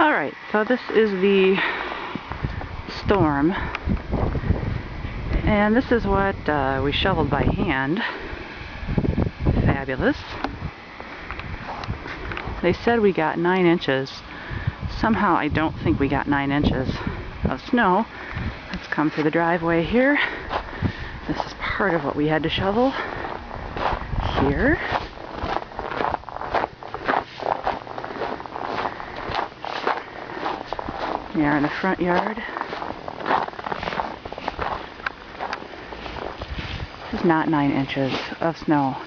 Alright, so this is the storm, and this is what we shoveled by hand. Fabulous. They said we got 9 inches. Somehow I don't think we got 9 inches of snow. Let's come through the driveway here. This is part of what we had to shovel here. We are in the front yard. This is not 9 inches of snow.